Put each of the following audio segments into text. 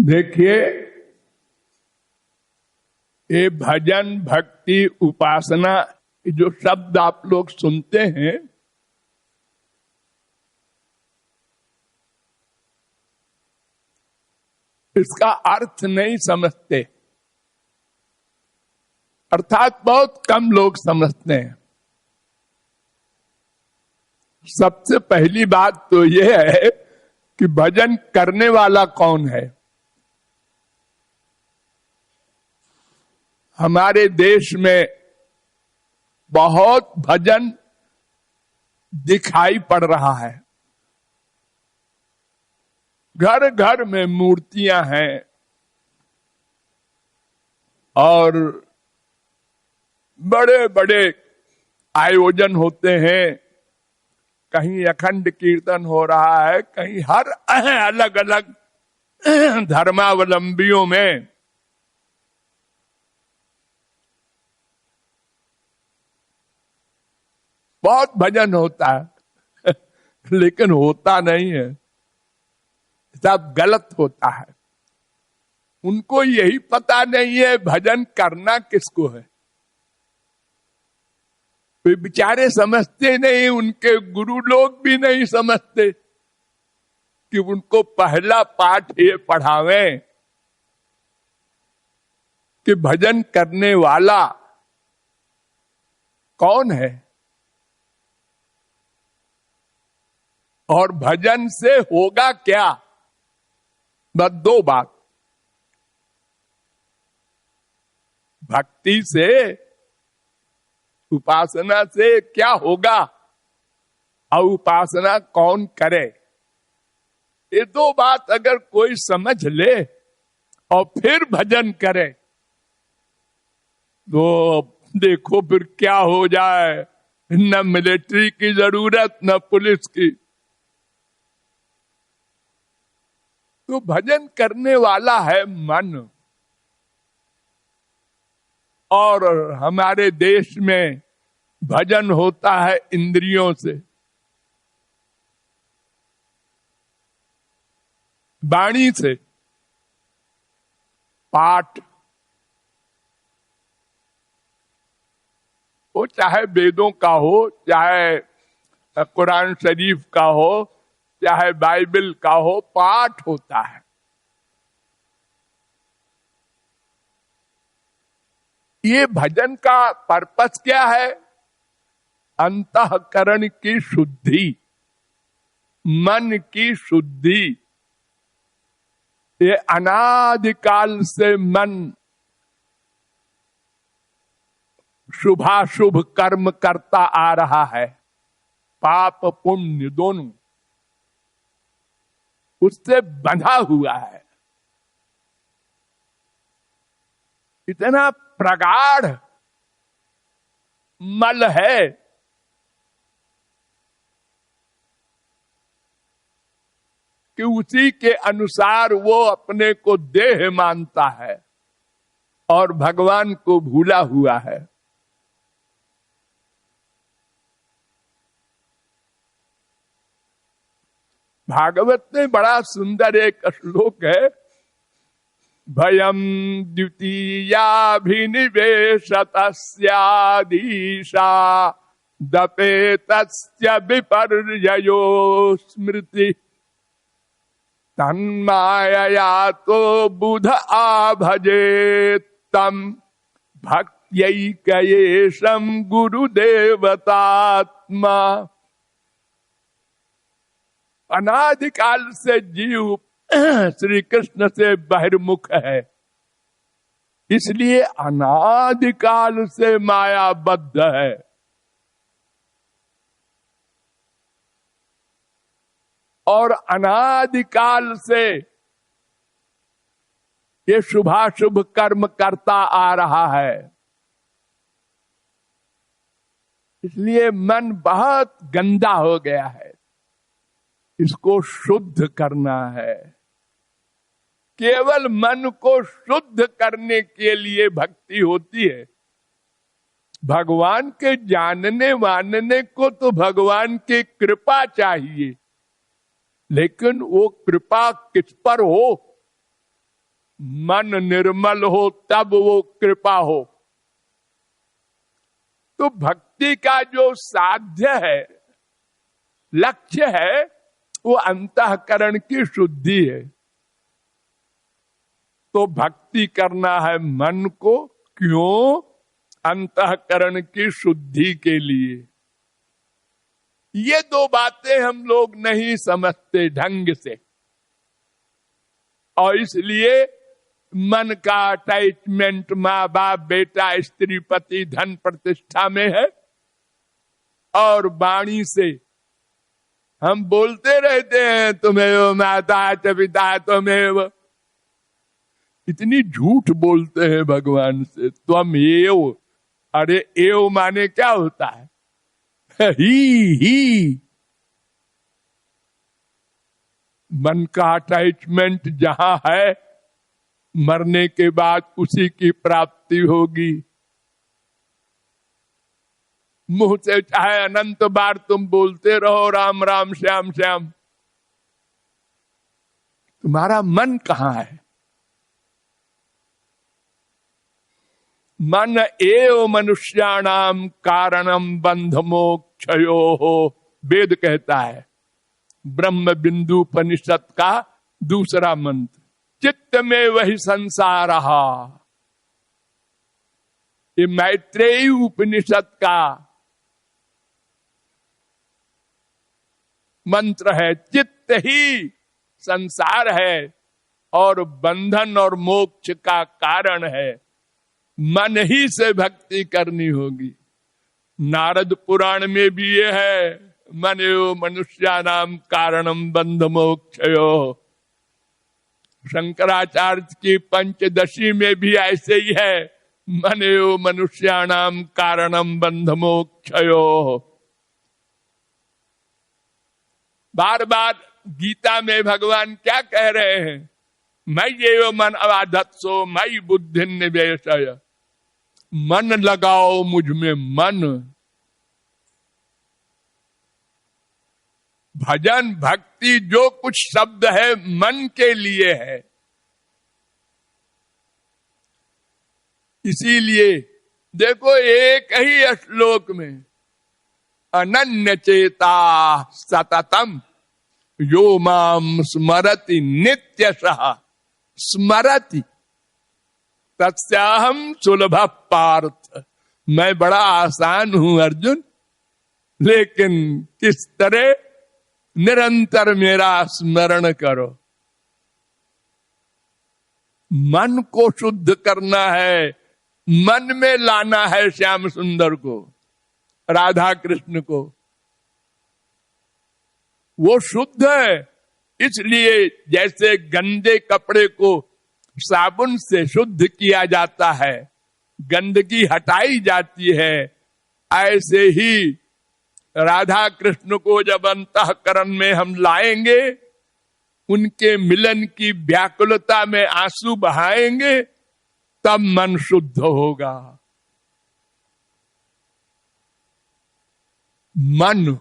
देखिए, ये भजन, भक्ति, उपासना जो शब्द आप लोग सुनते हैं, इसका अर्थ नहीं समझते, अर्थात बहुत कम लोग समझते हैं। सबसे पहली बात तो यह है कि भजन करने वाला कौन है। हमारे देश में बहुत भजन दिखाई पड़ रहा है। घर घर में मूर्तियां हैं और बड़े बड़े आयोजन होते हैं। कहीं अखंड कीर्तन हो रहा है, कहीं हर अलग अलग धर्मावलंबियों में बहुत भजन होता है लेकिन होता नहीं है, सब गलत होता है। उनको यही पता नहीं है भजन करना किसको है। वे बेचारे समझते नहीं, उनके गुरु लोग भी नहीं समझते कि उनको पहला पाठ ये पढ़ावें कि भजन करने वाला कौन है और भजन से होगा क्या। बस दो बात, भक्ति से, उपासना से क्या होगा और उपासना कौन करे। ये दो बात अगर कोई समझ ले और फिर भजन करे तो देखो फिर क्या हो जाए। न मिलिट्री की जरूरत, न पुलिस की। तो भजन करने वाला है मन। और हमारे देश में भजन होता है इंद्रियों से, वाणी से, पाठ। वो चाहे वेदों का हो, चाहे कुरान शरीफ का हो, चाहे बाइबल का हो, पाठ होता है। ये भजन का पर्पस क्या है? अंतःकरण की शुद्धि, मन की शुद्धि। ये अनादिकाल से मन शुभाशुभ कर्म करता आ रहा है, पाप पुण्य दोनों, उससे बंधा हुआ है। इतना प्रगाढ़ मल है कि उसी के अनुसार वो अपने को देह मानता है और भगवान को भूला हुआ है। भागवत में बड़ा सुंदर एक श्लोक है, भयम द्वितीयाभिनिवेशतस्याधीशा दपेतस्य विपर्ययो स्मृति तन्मायया तो बुध आभजेत्तम भक्त्यैकयेशं गुरुदेवतात्मा। अनादिकाल से जीव श्री कृष्ण से बहिर्मुख है, इसलिए अनादिकाल से मायाबद्ध है। और अनादिकाल से ये शुभाशुभ कर्म करता आ रहा है। इसलिए मन बहुत गंदा हो गया है, इसको शुद्ध करना है। केवल मन को शुद्ध करने के लिए भक्ति होती है। भगवान के जानने मानने को तो भगवान की कृपा चाहिए, लेकिन वो कृपा किस पर हो? मन निर्मल हो तब वो कृपा हो। तो भक्ति का जो साध्य है, लक्ष्य है, वो अंतःकरण की शुद्धि है। तो भक्ति करना है मन को, क्यों? अंतःकरण की शुद्धि के लिए। ये दो बातें हम लोग नहीं समझते ढंग से, और इसलिए मन का अटैचमेंट माँ बाप बेटा स्त्री पति धन प्रतिष्ठा में है, और वाणी से हम बोलते रहते हैं तुम्हें माता च पिता त्वमेव। इतनी झूठ बोलते हैं भगवान से, त्वमेव। अरे एव माने क्या होता है? ही। मन का अटैचमेंट जहां है, मरने के बाद उसी की प्राप्ति होगी। मुंह से चाहे अनंत बार तुम बोलते रहो राम राम श्याम श्याम, तुम्हारा मन कहां है? मन एव मनुष्याणाम कारणम बंध मोक्षयो हो, वेद कहता है। ब्रह्म बिंदु उपनिषद का दूसरा मंत्र, चित्त में वही संसार रहा। ये मैत्रेयी उपनिषद का मंत्र है। चित्त ही संसार है और बंधन और मोक्ष का कारण है। मन ही से भक्ति करनी होगी। नारद पुराण में भी ये है, मनो मनुष्यानाम कारणम बंध मोक्षयो। शंकराचार्य की पंचदशी में भी ऐसे ही है, मनो मनुष्यानाम कारणम बंध मोक्षयो। बार बार गीता में भगवान क्या कह रहे हैं? मयि एव मन अवाधत्सो मयि बुद्धि निवेशय। मन लगाओ मुझ में, मन। भजन भक्ति जो कुछ शब्द है मन के लिए है। इसीलिए देखो एक ही श्लोक में, अनन्य चेता सततम यो माम स्मरति नित्यशः स्मरति तस्याहम सुलभ पार्थ। मैं बड़ा आसान हूं अर्जुन, लेकिन किस तरह? निरंतर मेरा स्मरण करो। मन को शुद्ध करना है, मन में लाना है श्याम सुंदर को, राधा कृष्ण को। वो शुद्ध है। इसलिए जैसे गंदे कपड़े को साबुन से शुद्ध किया जाता है, गंदगी हटाई जाती है, ऐसे ही राधा कृष्ण को जब अंतःकरण में हम लाएंगे, उनके मिलन की व्याकुलता में आंसू बहाएंगे, तब मन शुद्ध होगा। मन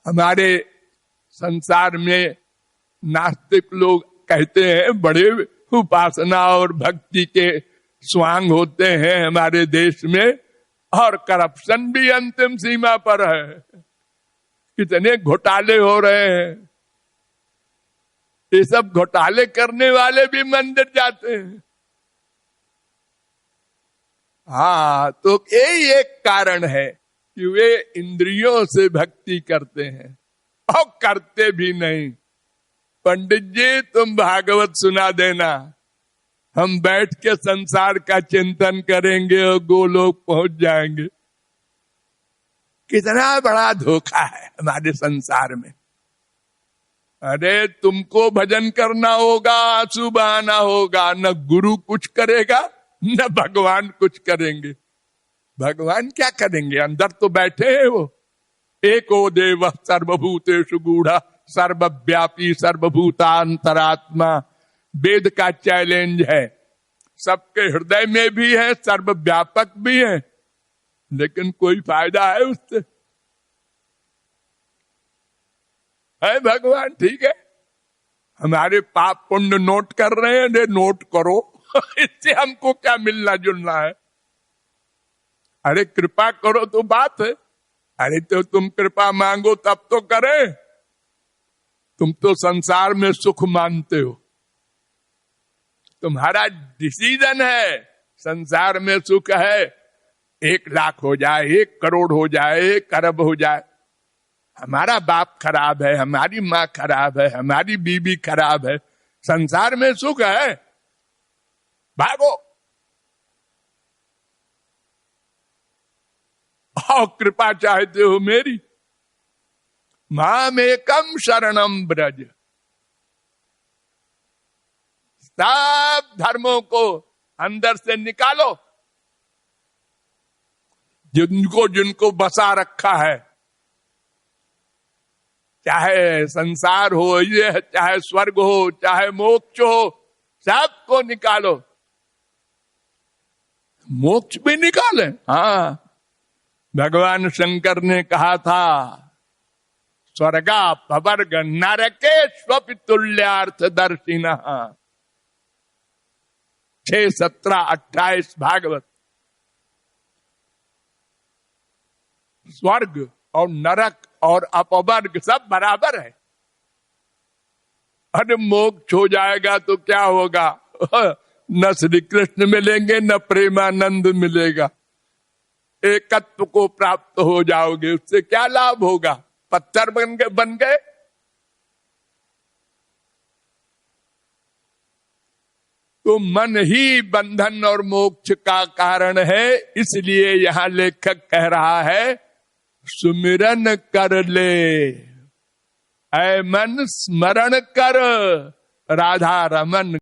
हमारे संसार में नास्तिक लोग कहते हैं बड़े उपासना और भक्ति के स्वांग होते हैं हमारे देश में, और करप्शन भी अंतिम सीमा पर है। कितने घोटाले हो रहे हैं। ये सब घोटाले करने वाले भी मंदिर जाते हैं। हाँ, तो यही एक कारण है कि वे इंद्रियों से भक्ति करते हैं और करते भी नहीं। पंडित जी तुम भागवत सुना देना, हम बैठ के संसार का चिंतन करेंगे और गोलोक पहुंच जाएंगे। कितना बड़ा धोखा है हमारे संसार में। अरे तुमको भजन करना होगा, आंसू बहाना होगा, न गुरु कुछ करेगा न भगवान कुछ करेंगे। भगवान क्या करेंगे? अंदर तो बैठे हैं वो। एको देव सर्वभूतेषु गूढ़ सर्वव्यापी सर्वभूतांतरात्मा, वेद का चैलेंज है। सबके हृदय में भी है, सर्वव्यापक भी है, लेकिन कोई फायदा है उससे? है भगवान ठीक है, हमारे पाप पुण्य नोट कर रहे हैं, नोट करो इससे हमको क्या मिलना जुलना है। अरे कृपा करो तो बात है, अरे तो तुम कृपा मांगो तब तो करें। तुम तो संसार में सुख मानते हो, तुम्हारा डिसीजन है। संसार में सुख है, 1,00,000 हो जाए, 1 करोड़ हो जाए, 1 अरब हो जाए। हमारा बाप खराब है, हमारी माँ खराब है, हमारी बीवी खराब है, संसार में सुख है, भागो। और कृपा चाहते हो मेरी, मामेकम शरणम ब्रज। सब धर्मों को अंदर से निकालो, जिनको जिनको बसा रखा है, चाहे संसार हो, ये चाहे स्वर्ग हो, चाहे मोक्ष हो, सबको निकालो। मोक्ष भी निकाले। हाँ, भगवान शंकर ने कहा था, स्वर्गा पवर्ग नरके स्वपितुल्यार्थ दर्शिना। 6, 17, 28 भागवत। स्वर्ग और नरक और अपवर्ग सब बराबर है। अरे मोक्ष हो जाएगा तो क्या होगा, न श्री कृष्ण मिलेंगे न प्रेमानंद मिलेगा, एकत्व को प्राप्त हो जाओगे, उससे क्या लाभ होगा, पत्थर बन गए। तो मन ही बंधन और मोक्ष का कारण है। इसलिए यहां लेखक कह रहा है, सुमिरन कर ले ऐ मन, स्मरण कर राधा रमन